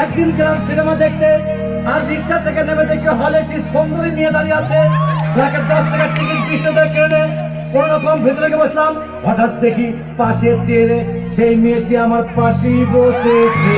একদিন গেলাম সিনেমা দেখতে, আর রিক্সা থেকে নেমে দেখি হলে একটি সুন্দরী মেয়ে দাঁড়িয়ে আছে। 10 টাকার টিকিট 20 টাকা কেটে কোন রকম ভেতরে গিয়ে বসলাম। হঠাৎ দেখি পাশে চেয়ারে সেই মেয়েটি আমার পাশেই বসেছে।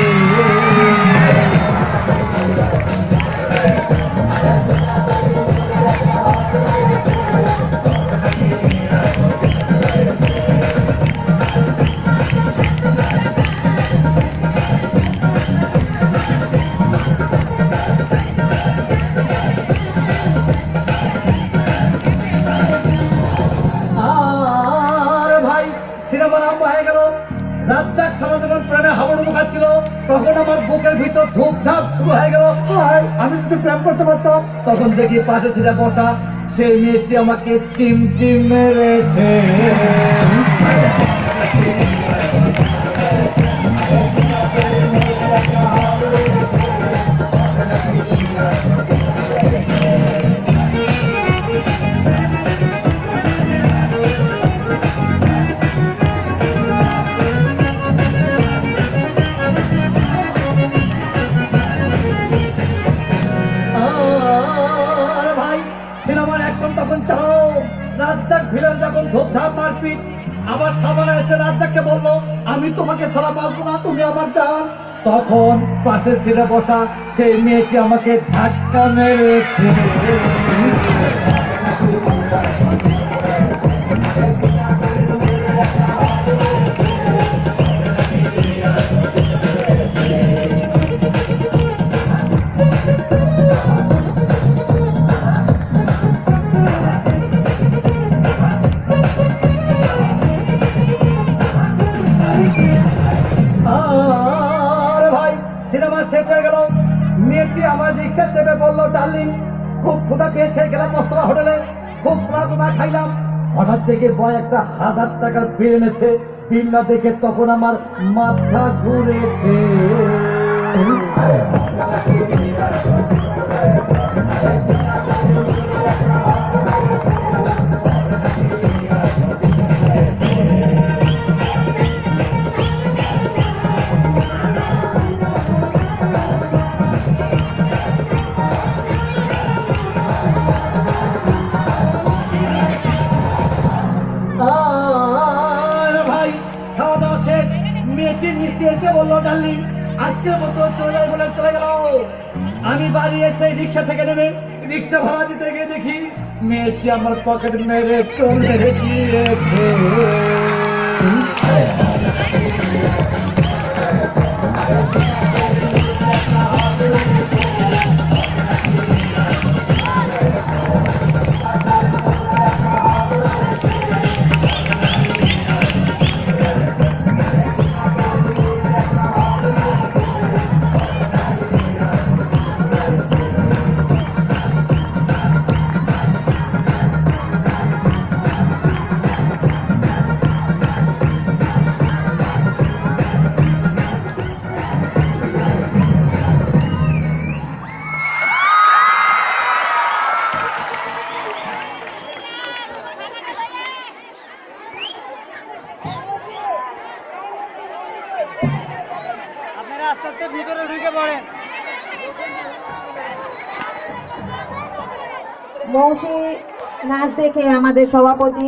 সিনেমা আরম্ভ হয়ে গেল। রাতটা সময় যখন প্রেমে হাবুডুবু খাচ্ছিল, তখন আমার বুকের ভিতর ধূপধাপ শুরু হয়ে গেল। আমি যদি প্রেম করতে পারতাম। তখন দেখি পাশে ছিল বসা সেই মেয়েটি আমাকে চিমটি মেরেছে। সিনেমার অ্যাকশন তখন চালাও। রাজ্জাক ভিলেন যখন ধূপধাপ মারপিট, আবার সাবানা এসে রাজ্জাককে বললো, আমি তোমাকে ছাড়া বাঁচবো না, তুমি আমার জান। তখন পাশের ছেলে বসা সেই মেয়েটি আমাকে ধাক্কা মেরেছে। সিনেমা শেষ হয়ে গেল। মেয়েটি আমার রিক্সা চেপে বললো, ডার্লিং খুব ক্ষুধা পেয়েছে, গেলাম মোস্তফা হোটেলে, খুব প্লাজমা খাইলাম। হঠাৎ দেখে বয় একটা 1000 টাকার বিল এনেছে। বিল না দেখে তখন আমার মাথা ঘুরেছে। মেয়েটি মিষ্টি এসে বললো, ডার্লিং আজকের মতো চলে যাই বলে চলে গেল। আমি বাড়ি এসে রিক্সা থেকে নেমে রিক্সা ভাড়া দিতে গিয়ে দেখি মেয়েটি আমার পকেট মেরে চলে গিয়েছে। আপনারা আস্তে আস্তে ভিতরে ঢুকে পড়েন। মৌসুমী নাচ দেখে আমাদের সভাপতি